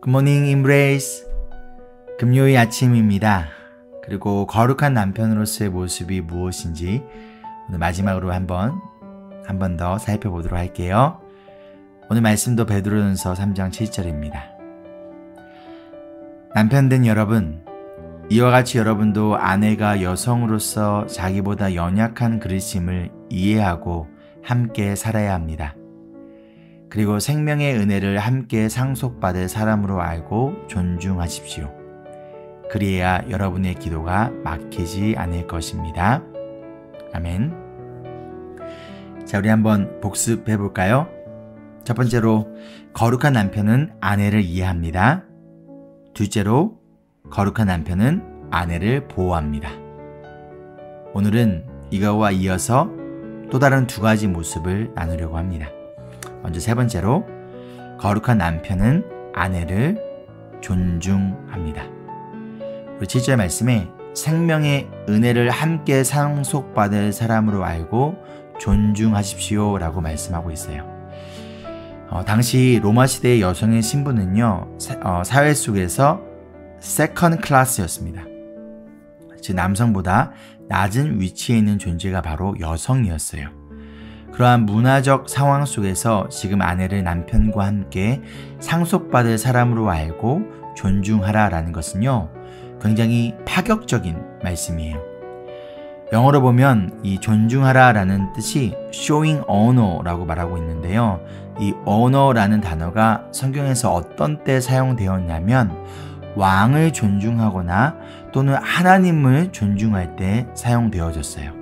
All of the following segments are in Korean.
굿모닝 임브레이스. 금요일 아침입니다. 그리고 거룩한 남편으로서의 모습이 무엇인지 오늘 마지막으로 한 번 더 살펴보도록 할게요. 오늘 말씀도 베드로전서 3장 7절입니다. 남편된 여러분, 이와 같이 여러분도 아내가 여성으로서 자기보다 연약한 그릇임을 이해하고 함께 살아야 합니다. 그리고 생명의 은혜를 함께 상속받을 사람으로 알고 존중하십시오. 그리해야 여러분의 기도가 막히지 않을 것입니다. 아멘. 자, 우리 한번 복습해 볼까요? 첫 번째로, 거룩한 남편은 아내를 이해합니다. 둘째로, 거룩한 남편은 아내를 보호합니다. 오늘은 이거와 이어서 또 다른 두 가지 모습을 나누려고 합니다. 먼저 세 번째로, 거룩한 남편은 아내를 존중합니다. 우리 7절 말씀에 생명의 은혜를 함께 상속받을 사람으로 알고 존중하십시오 라고 말씀하고 있어요. 당시 로마 시대의 여성의 신분은요, 사회 속에서 세컨드 클래스였습니다. 즉 남성보다 낮은 위치에 있는 존재가 바로 여성이었어요. 그러한 문화적 상황 속에서 지금 아내를 남편과 함께 상속받을 사람으로 알고 존중하라라는 것은요, 굉장히 파격적인 말씀이에요. 영어로 보면 이 존중하라라는 뜻이 showing honor라고 말하고 있는데요. 이 honor라는 단어가 성경에서 어떤 때 사용되었냐면 왕을 존중하거나 또는 하나님을 존중할 때 사용되어졌어요.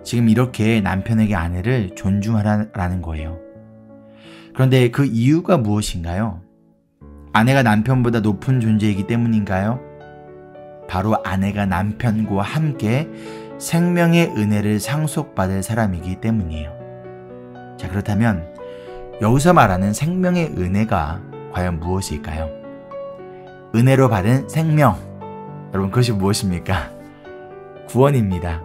지금 이렇게 남편에게 아내를 존중하라는 거예요. 그런데 그 이유가 무엇인가요? 아내가 남편보다 높은 존재이기 때문인가요? 바로 아내가 남편과 함께 생명의 은혜를 상속받을 사람이기 때문이에요. 자, 그렇다면 여기서 말하는 생명의 은혜가 과연 무엇일까요? 은혜로 받은 생명. 여러분, 그것이 무엇입니까? 구원입니다.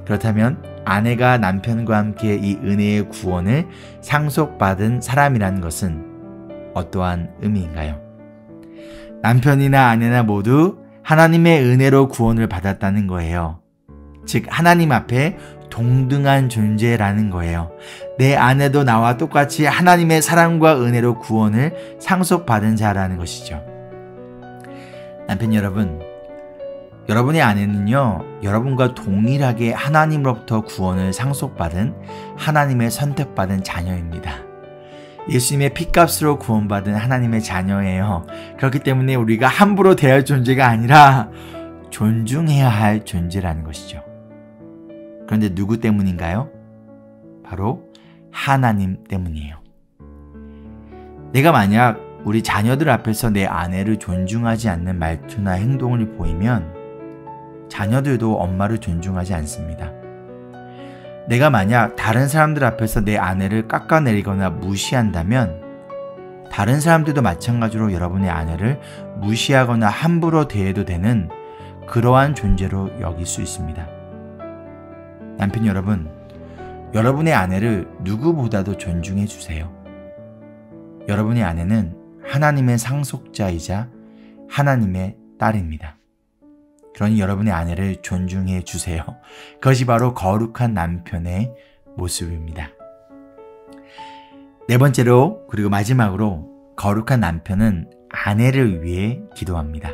그렇다면 아내가 남편과 함께 이 은혜의 구원을 상속받은 사람이라는 것은 어떠한 의미인가요? 남편이나 아내나 모두 하나님의 은혜로 구원을 받았다는 거예요. 즉 하나님 앞에 동등한 존재라는 거예요. 내 아내도 나와 똑같이 하나님의 사랑과 은혜로 구원을 상속받은 자라는 것이죠. 남편 여러분, 여러분의 아내는요, 여러분과 동일하게 하나님으로부터 구원을 상속받은 하나님의 선택받은 자녀입니다. 예수님의 피값으로 구원받은 하나님의 자녀예요. 그렇기 때문에 우리가 함부로 대할 존재가 아니라 존중해야 할 존재라는 것이죠. 그런데 누구 때문인가요? 바로 하나님 때문이에요. 내가 만약 우리 자녀들 앞에서 내 아내를 존중하지 않는 말투나 행동을 보이면 자녀들도 엄마를 존중하지 않습니다. 내가 만약 다른 사람들 앞에서 내 아내를 깎아내리거나 무시한다면 다른 사람들도 마찬가지로 여러분의 아내를 무시하거나 함부로 대해도 되는 그러한 존재로 여길 수 있습니다. 남편 여러분, 여러분의 아내를 누구보다도 존중해 주세요. 여러분의 아내는 하나님의 상속자이자 하나님의 딸입니다. 그러니 여러분의 아내를 존중해 주세요. 그것이 바로 거룩한 남편의 모습입니다. 네 번째로, 그리고 마지막으로, 거룩한 남편은 아내를 위해 기도합니다.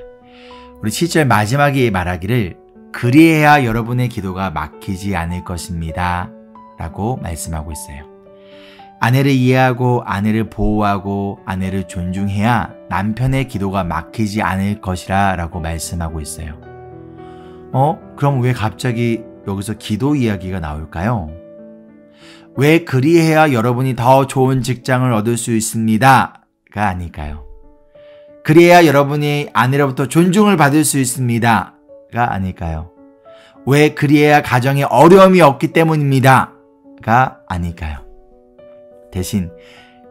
우리 7절 마지막에 말하기를 그리해야 여러분의 기도가 막히지 않을 것입니다 라고 말씀하고 있어요. 아내를 이해하고 아내를 보호하고 아내를 존중해야 남편의 기도가 막히지 않을 것이라 라고 말씀하고 있어요. 그럼 왜 갑자기 여기서 기도 이야기가 나올까요? 왜 그리해야 여러분이 더 좋은 직장을 얻을 수 있습니다 가 아닐까요? 그래야 여러분이 아내로부터 존중을 받을 수 있습니다 가 아닐까요? 왜 그리해야 가정에 어려움이 없기 때문입니다 가 아닐까요? 대신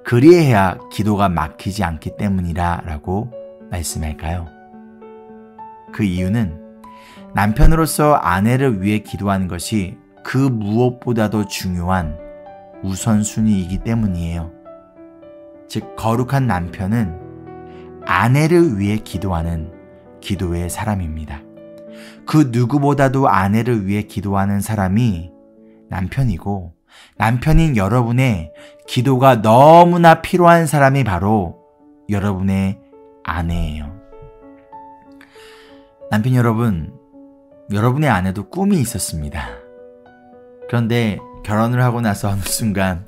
그리해야 기도가 막히지 않기 때문이라 라고 말씀할까요? 그 이유는 남편으로서 아내를 위해 기도하는 것이 그 무엇보다도 중요한 우선순위이기 때문이에요. 즉 거룩한 남편은 아내를 위해 기도하는 기도의 사람입니다. 그 누구보다도 아내를 위해 기도하는 사람이 남편이고, 남편인 여러분의 기도가 너무나 필요한 사람이 바로 여러분의 아내예요. 남편 여러분, 여러분의 아내도 꿈이 있었습니다. 그런데 결혼을 하고 나서 어느 순간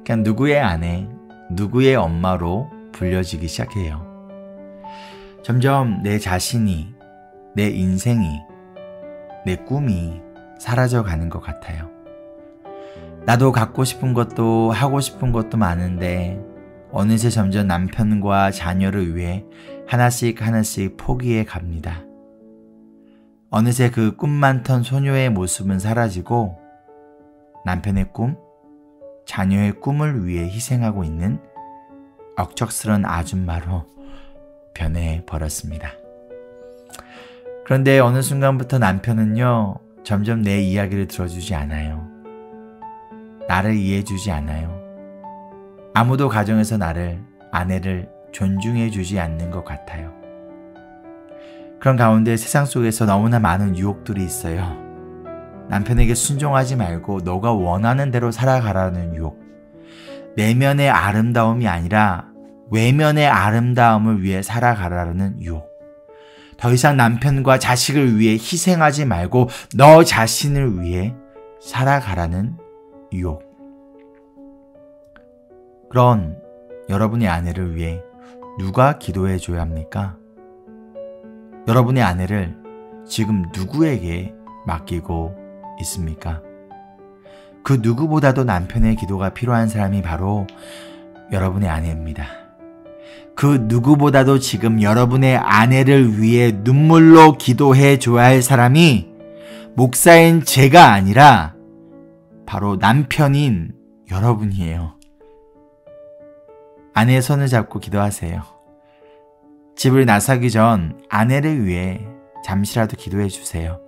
그냥 누구의 아내, 누구의 엄마로 불려지기 시작해요. 점점 내 자신이, 내 인생이, 내 꿈이 사라져가는 것 같아요. 나도 갖고 싶은 것도 하고 싶은 것도 많은데 어느새 점점 남편과 자녀를 위해 하나씩 포기해 갑니다. 어느새 그 꿈 많던 소녀의 모습은 사라지고 남편의 꿈, 자녀의 꿈을 위해 희생하고 있는 억척스런 아줌마로 변해버렸습니다. 그런데 어느 순간부터 남편은요, 점점 내 이야기를 들어주지 않아요. 나를 이해해주지 않아요. 아무도 가정에서 나를, 아내를 존중해주지 않는 것 같아요. 그런 가운데 세상 속에서 너무나 많은 유혹들이 있어요. 남편에게 순종하지 말고 너가 원하는 대로 살아가라는 유혹. 내면의 아름다움이 아니라 외면의 아름다움을 위해 살아가라는 유혹. 더 이상 남편과 자식을 위해 희생하지 말고 너 자신을 위해 살아가라는 유혹. 그런 여러분의 아내를 위해 누가 기도해 줘야 합니까? 여러분의 아내를 지금 누구에게 맡기고 있습니까? 그 누구보다도 남편의 기도가 필요한 사람이 바로 여러분의 아내입니다. 그 누구보다도 지금 여러분의 아내를 위해 눈물로 기도해 줘야 할 사람이 목사인 제가 아니라 바로 남편인 여러분이에요. 아내의 손을 잡고 기도하세요. 집을 나서기 전 아내를 위해 잠시라도 기도해 주세요.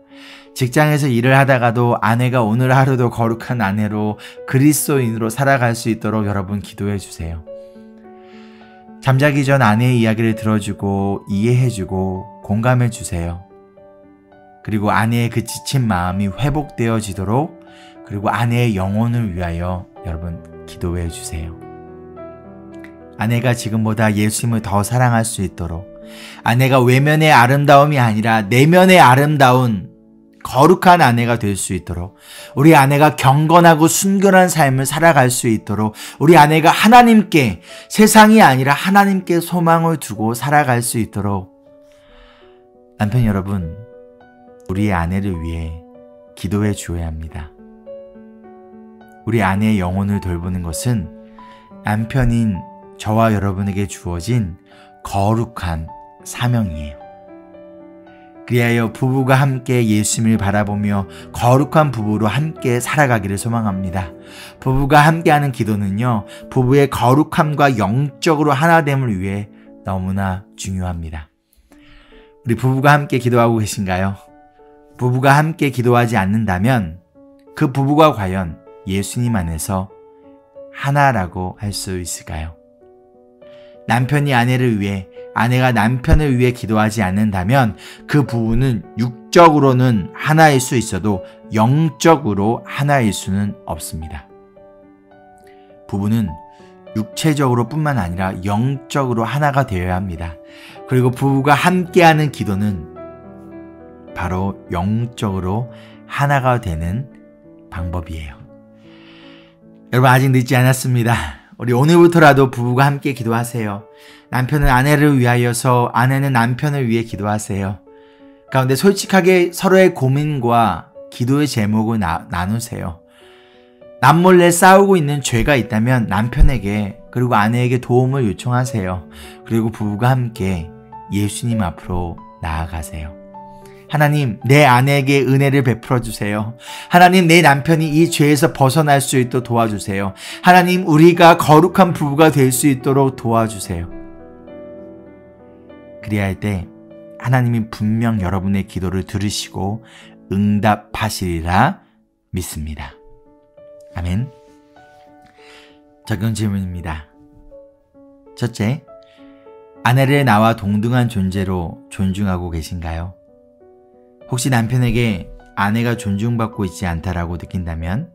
직장에서 일을 하다가도 아내가 오늘 하루도 거룩한 아내로 그리스도인으로 살아갈 수 있도록 여러분 기도해 주세요. 잠자기 전 아내의 이야기를 들어주고 이해해주고 공감해 주세요. 그리고 아내의 그 지친 마음이 회복되어지도록, 그리고 아내의 영혼을 위하여 여러분 기도해 주세요. 아내가 지금보다 예수님을 더 사랑할 수 있도록, 아내가 외면의 아름다움이 아니라 내면의 아름다운 거룩한 아내가 될 수 있도록, 우리 아내가 경건하고 순결한 삶을 살아갈 수 있도록, 우리 아내가 하나님께, 세상이 아니라 하나님께 소망을 두고 살아갈 수 있도록, 남편 여러분, 우리의 아내를 위해 기도해 주어야 합니다. 우리 아내의 영혼을 돌보는 것은 남편인 저와 여러분에게 주어진 거룩한 사명이에요. 그리하여 부부가 함께 예수님을 바라보며 거룩한 부부로 함께 살아가기를 소망합니다. 부부가 함께하는 기도는요, 부부의 거룩함과 영적으로 하나됨을 위해 너무나 중요합니다. 우리 부부가 함께 기도하고 계신가요? 부부가 함께 기도하지 않는다면 그 부부가 과연 예수님 안에서 하나라고 할 수 있을까요? 남편이 아내를 위해, 아내가 남편을 위해 기도하지 않는다면 그 부부는 육적으로는 하나일 수 있어도 영적으로 하나일 수는 없습니다. 부부는 육체적으로 뿐만 아니라 영적으로 하나가 되어야 합니다. 그리고 부부가 함께하는 기도는 바로 영적으로 하나가 되는 방법이에요. 여러분, 아직 늦지 않았습니다. 우리 오늘부터라도 부부가 함께 기도하세요. 남편은 아내를 위하여서, 아내는 남편을 위해 기도하세요. 그런데 솔직하게 서로의 고민과 기도의 제목을 나누세요. 남몰래 싸우고 있는 죄가 있다면 남편에게, 그리고 아내에게 도움을 요청하세요. 그리고 부부가 함께 예수님 앞으로 나아가세요. 하나님, 내 아내에게 은혜를 베풀어 주세요. 하나님, 내 남편이 이 죄에서 벗어날 수 있도록 도와주세요. 하나님, 우리가 거룩한 부부가 될 수 있도록 도와주세요. 그리할 때 하나님이 분명 여러분의 기도를 들으시고 응답하시리라 믿습니다. 아멘. 적용 질문입니다. 첫째, 아내를 나와 동등한 존재로 존중하고 계신가요? 혹시 남편에게 아내가 존중받고 있지 않다라고 느낀다면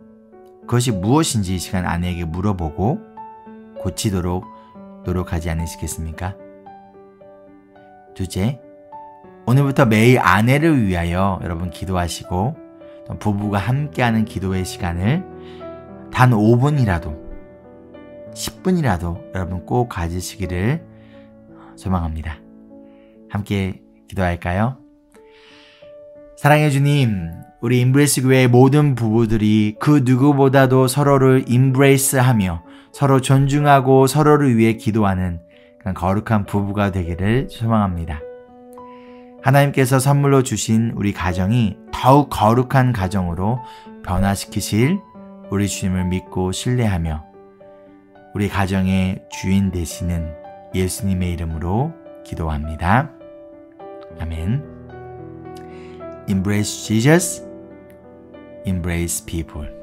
그것이 무엇인지 이 시간 아내에게 물어보고 고치도록 노력하지 않으시겠습니까? 둘째, 오늘부터 매일 아내를 위하여 여러분 기도하시고 부부가 함께하는 기도의 시간을 단 5분이라도 10분이라도 여러분 꼭 가지시기를 소망합니다. 함께 기도할까요? 사랑해 주님, 우리 임브레이스 교회의 모든 부부들이 그 누구보다도 서로를 임브레이스하며 서로 존중하고 서로를 위해 기도하는 그런 거룩한 부부가 되기를 소망합니다. 하나님께서 선물로 주신 우리 가정이 더욱 거룩한 가정으로 변화시키실 우리 주님을 믿고 신뢰하며 우리 가정의 주인 되시는 예수님의 이름으로 기도합니다. 아멘. Embrace Jesus, embrace people.